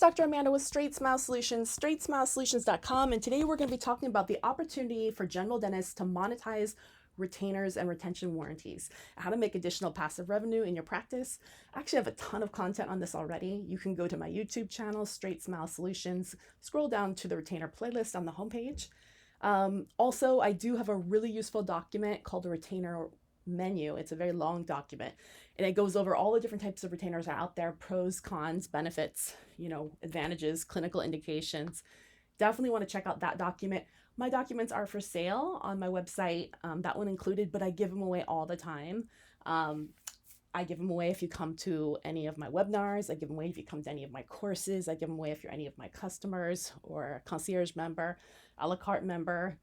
Dr. Amanda with Straightsmile Solutions, straightsmilesolutions.com, and today we're going to be talking about the opportunity for general dentists to monetize retainers and retention warranties, how to make additional passive revenue in your practice. I actually have a ton of content on this already. You can go to my YouTube channel, Straightsmile Solutions, scroll down to the retainer playlist on the homepage. Also, I do have a really useful document called the retainer menu. It's a very long document and it goes over all the different types of retainers that are out there, pros, cons, benefits, advantages, clinical indications. Definitely want to check out that document. My documents are for sale on my website, that one included, but I give them away all the time. I give them away if you come to any of my webinars. I give them away if you come to any of my courses. I give them away if you're any of my customers or a concierge member, a la carte member,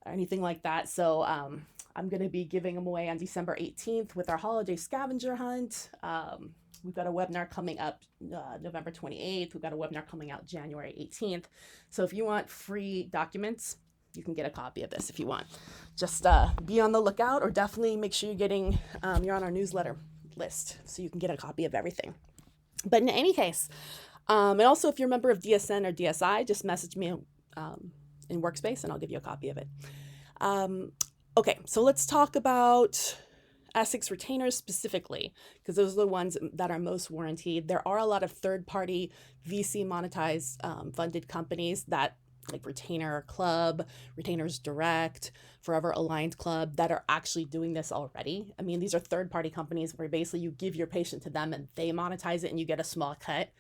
anything like that. So I'm going to be giving them away on December 18th with our holiday scavenger hunt. We've got a webinar coming up November 28th. We've got a webinar coming out January 18th. So if you want free documents, you can get a copy of this if you want. Just be on the lookout, or definitely make sure you're on our newsletter list so you can get a copy of everything. But in any case, and also if you're a member of DSN or DSI, just message me in Workspace and I'll give you a copy of it. Okay, so let's talk about Essex retainers specifically, because those are the ones that are most warranted. There are a lot of third-party VC monetized funded companies that, like Retainer Club, Retainers Direct, Forever Aligned Club, that are actually doing this already. I mean, these are third-party companies where basically you give your patient to them and they monetize it and you get a small cut.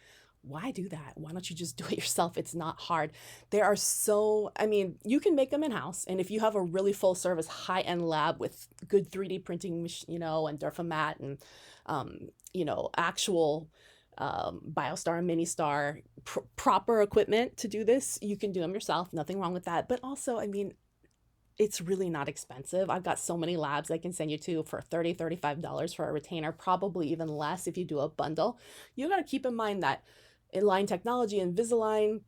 Why do that? Why don't you just do it yourself? It's not hard. You can make them in-house. And if you have a really full service, high-end lab with good 3D printing, and Durfamat and, actual BioStar and MiniStar, proper equipment to do this, you can do them yourself. Nothing wrong with that. But also, it's really not expensive. I've got so many labs I can send you to for $30, $35 for a retainer, probably even less if you do a bundle. You got to keep in mind that Inline Technology, Invisalign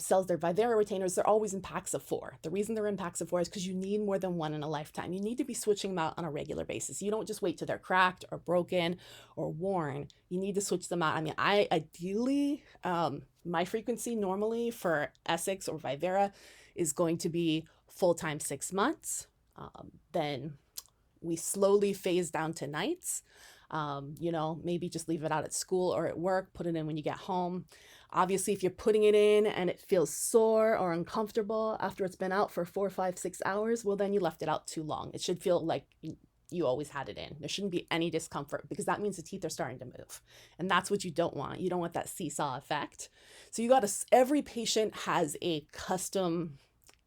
sells their Vivera retainers. They're always in packs of 4. The reason they're in packs of 4 is because you need more than one in a lifetime. You need to be switching them out on a regular basis. You don't just wait till they're cracked or broken or worn. You need to switch them out. I ideally, my frequency normally for Essex or Vivera is going to be full-time 6 months. Then we slowly phase down to nights. Maybe just leave it out at school or at work, put it in when you get home. Obviously, if you're putting it in and it feels sore or uncomfortable after it's been out for 4, 5, 6 hours, well, then you left it out too long. It should feel like you always had it in. There shouldn't be any discomfort, because that means the teeth are starting to move. And that's what you don't want. You don't want that seesaw effect. So every patient has a custom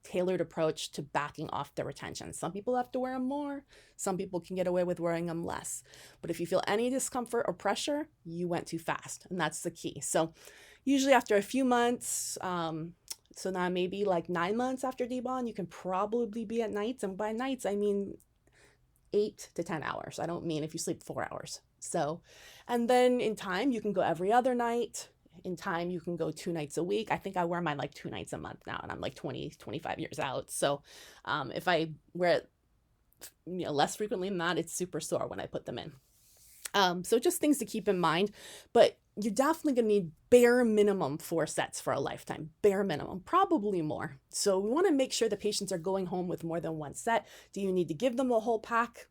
tailored approach to backing off their retention. Some people have to wear them more. Some people can get away with wearing them less. But if you feel any discomfort or pressure, you went too fast. And that's the key. So usually after a few months, so now maybe like 9 months after debond, you can probably be at nights. And by nights, I mean 8 to 10 hours. I don't mean if you sleep 4 hours. So, and then in time, you can go every other night. In time, you can go 2 nights a week. I think I wear mine like 2 nights a month now, and I'm like 20, 25 years out. So if I wear it less frequently than that, it's super sore when I put them in. So just things to keep in mind. But you're definitely going to need bare minimum 4 sets for a lifetime. Bare minimum, probably more. So we want to make sure the patients are going home with more than 1 set. Do you need to give them a whole pack?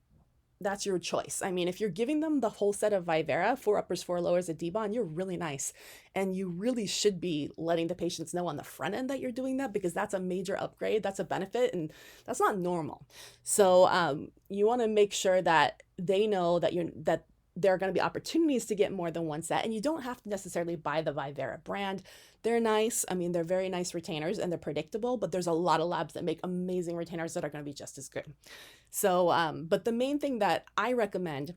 That's your choice. If you're giving them the whole set of Vivera, 4 uppers, 4 lowers at debond, you're really nice. And you really should be letting the patients know on the front end that you're doing that, because that's a major upgrade. That's a benefit, and that's not normal. So you want to make sure that they know that there are going to be opportunities to get more than 1 set, and you don't have to necessarily buy the Vivera brand. They're nice. They're very nice retainers and they're predictable, but there's a lot of labs that make amazing retainers that are going to be just as good. So, but the main thing that I recommend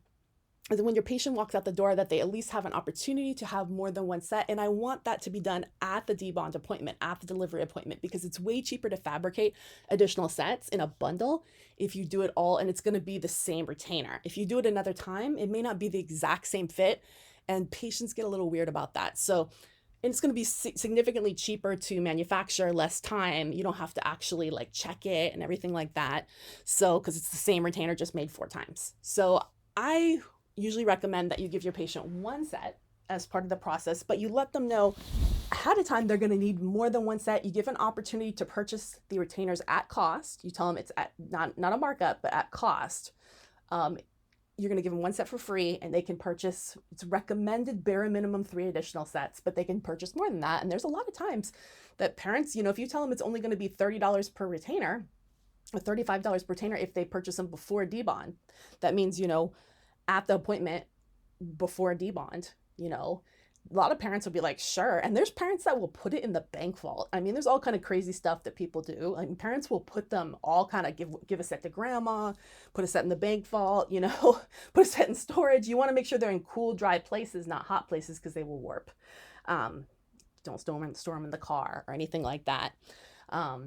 is when your patient walks out the door, that they at least have an opportunity to have more than 1 set. And I want that to be done at the debond appointment, at the delivery appointment, because it's way cheaper to fabricate additional sets in a bundle if you do it all and it's going to be the same retainer. If you do it another time, it may not be the exact same fit, and patients get a little weird about that. So, and it's going to be significantly cheaper to manufacture, less time. You don't have to actually check it and everything like that. So, because it's the same retainer just made 4 times. So I usually recommend that you give your patient 1 set as part of the process, but you let them know ahead of time they're going to need more than one set. You give an opportunity to purchase the retainers at cost. You tell them it's at not a markup, but at cost. You're going to give them one set for free, and they can purchase, it's recommended bare minimum 3 additional sets, but they can purchase more than that. And there's a lot of times that parents, you know, if you tell them it's only going to be $30 per retainer or $35 per retainer if they purchase them before debond, that means, you know, at the appointment before debond, you know, a lot of parents will be like, sure. And there's parents that will put it in the bank vault. I mean, there's all kind of crazy stuff that people do. Like parents will put them all kind of give a set to grandma, put a set in the bank vault, you know, put a set in storage. You want to make sure they're in cool, dry places, not hot places, because they will warp. Don't store them in the car or anything like that. I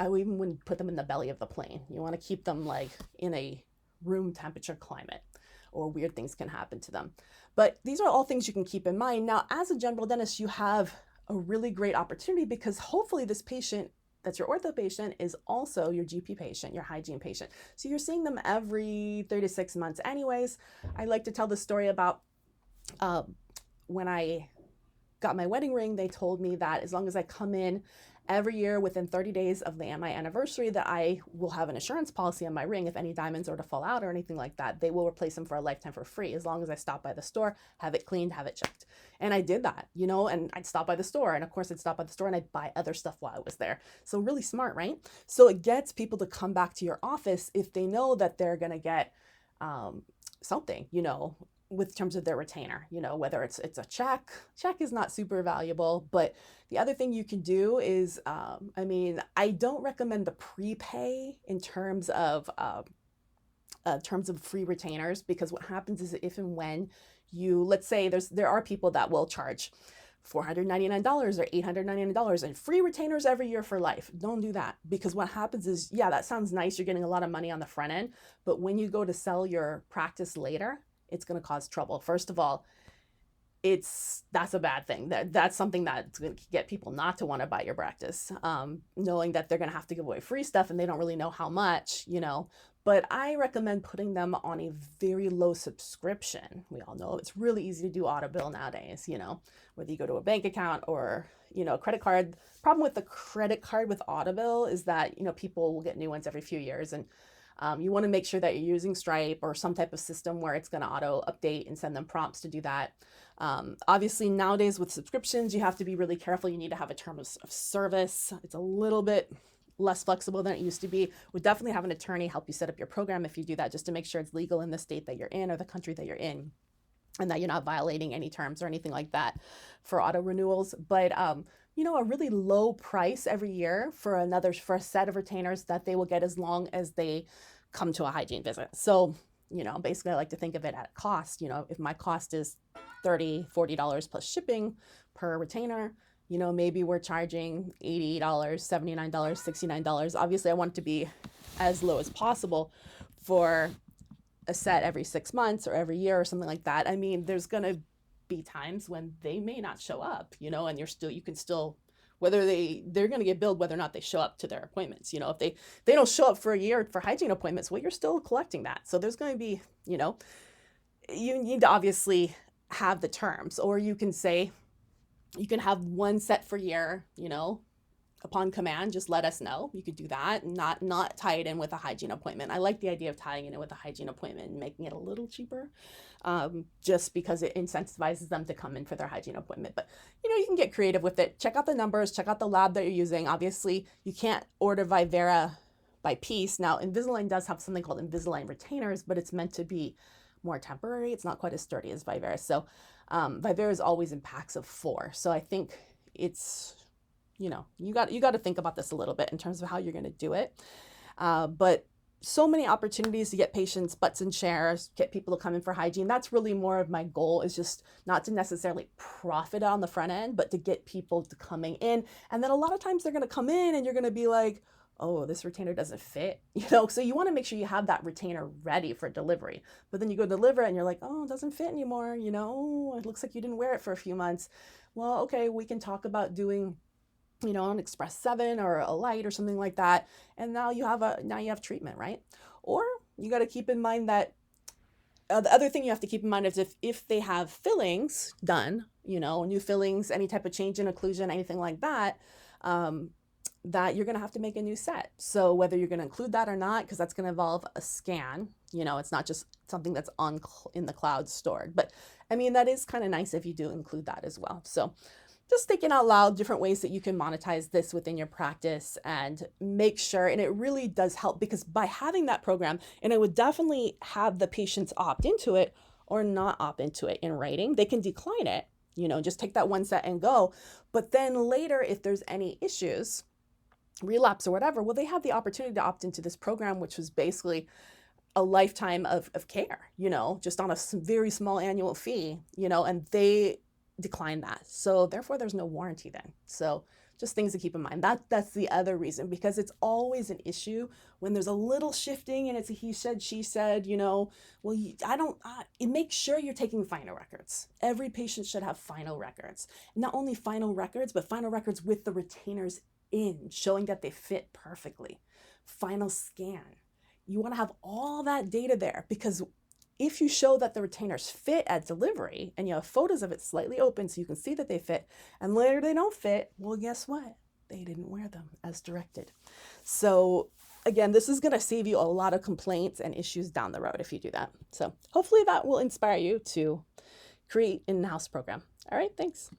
even wouldn't put them in the belly of the plane. You want to keep them like in a room temperature climate, or weird things can happen to them. But these are all things you can keep in mind. Now, as a general dentist, you have a really great opportunity, because hopefully this patient that's your ortho patient is also your GP patient, your hygiene patient. So you're seeing them every 3 to 6 months anyways. I like to tell the story about when I got my wedding ring, they told me that as long as I come in every year within 30 days of my anniversary, that I will have an insurance policy on my ring. If any diamonds are to fall out or anything like that, they will replace them for a lifetime for free, as long as I stop by the store, have it cleaned, have it checked. And I did that, you know, and I'd stop by the store, and of course I'd stop by the store and I'd buy other stuff while I was there. So really smart, right? So it gets people to come back to your office if they know that they're going to get something, you know, with terms of their retainer, you know, whether it's a check is not super valuable. But the other thing you can do is, I mean, I don't recommend the prepay in terms of free retainers, because what happens is if and when you, let's say there are people that will charge $499 or $899 and free retainers every year for life. Don't do that, because what happens is, yeah, that sounds nice. You're getting a lot of money on the front end, but when you go to sell your practice later, it's going to cause trouble. First of all, that's a bad thing. That's something that's going to get people not to want to buy your practice, knowing that they're going to have to give away free stuff and they don't really know how much, you know. But I recommend putting them on a very low subscription. We all know it's really easy to do auto bill nowadays, you know, whether you go to a bank account or, you know, a credit card. Problem with the credit card with auto bill is that, you know, people will get new ones every few years, and you want to make sure that you're using Stripe or some type of system where it's going to auto update and send them prompts to do that. Obviously, nowadays with subscriptions, you have to be really careful. You need to have a term of service. It's a little bit less flexible than it used to be. Would definitely have an attorney help you set up your program if you do that, just to make sure it's legal in the state that you're in or the country that you're in, and that you're not violating any terms or anything like that for auto renewals. But you know, a really low price every year for a set of retainers that they will get as long as they come to a hygiene visit. So, you know, basically I like to think of it at cost. You know, if my cost is $30, $40 plus shipping per retainer, you know, maybe we're charging $80, $79, $69. Obviously I want it to be as low as possible for a set every 6 months or every year or something like that. I mean, there's going to be times when they may not show up, you know, and you can still, whether they're going to get billed whether or not they show up to their appointments. You know, if they don't show up for a year for hygiene appointments, well, you're still collecting that. So there's going to be, you know, you need to obviously have the terms, or you can say you can have one set for a year, you know, upon command, just let us know. You could do that and not tie it in with a hygiene appointment. I like the idea of tying it in with a hygiene appointment and making it a little cheaper, just because it incentivizes them to come in for their hygiene appointment. But, you know, you can get creative with it. Check out the numbers, check out the lab that you're using. Obviously, you can't order Vivera by piece. Now, Invisalign does have something called Invisalign retainers, but it's meant to be more temporary. It's not quite as sturdy as Vivera. So Vivera is always in packs of 4. So I think it's, you know, you got to think about this a little bit in terms of how you're going to do it. But so many opportunities to get patients butts in chairs, get people to come in for hygiene. That's really more of my goal, is just not to necessarily profit on the front end, but to get people to coming in. And then a lot of times they're going to come in and you're going to be like, oh, this retainer doesn't fit, you know? So you want to make sure you have that retainer ready for delivery. But then you go deliver it and you're like, oh, it doesn't fit anymore. You know, it looks like you didn't wear it for a few months. Well, okay, we can talk about doing, you know, an Express 7 or a light or something like that. And now you have treatment, right? Or you got to keep in mind that the other thing you have to keep in mind is if they have fillings done, new fillings, any type of change in occlusion, anything like that, that you're going to have to make a new set. So whether you're going to include that or not, because that's going to involve a scan, it's not just something that's in the cloud stored. But I mean, that is kind of nice if you do include that as well. So just thinking out loud, different ways that you can monetize this within your practice and make sure, and it really does help, because by having that program, and I would definitely have the patients opt into it or not opt into it in writing. They can decline it, just take that one set and go. But then later, if there's any issues, relapse or whatever, well, they have the opportunity to opt into this program, which was basically a lifetime of care, just on a very small annual fee, and they decline that. So therefore there's no warranty then. So just things to keep in mind. That's the other reason, because it's always an issue when there's a little shifting and it's a he said, she said, make sure you're taking final records. Every patient should have final records. Not only final records, but final records with the retainers in, showing that they fit perfectly. Final scan. You want to have all that data there, because if you show that the retainers fit at delivery and you have photos of it slightly open so you can see that they fit, and later they don't fit, well, guess what? They didn't wear them as directed. So again, this is going to save you a lot of complaints and issues down the road if you do that. So hopefully that will inspire you to create an in-house program. All right, thanks.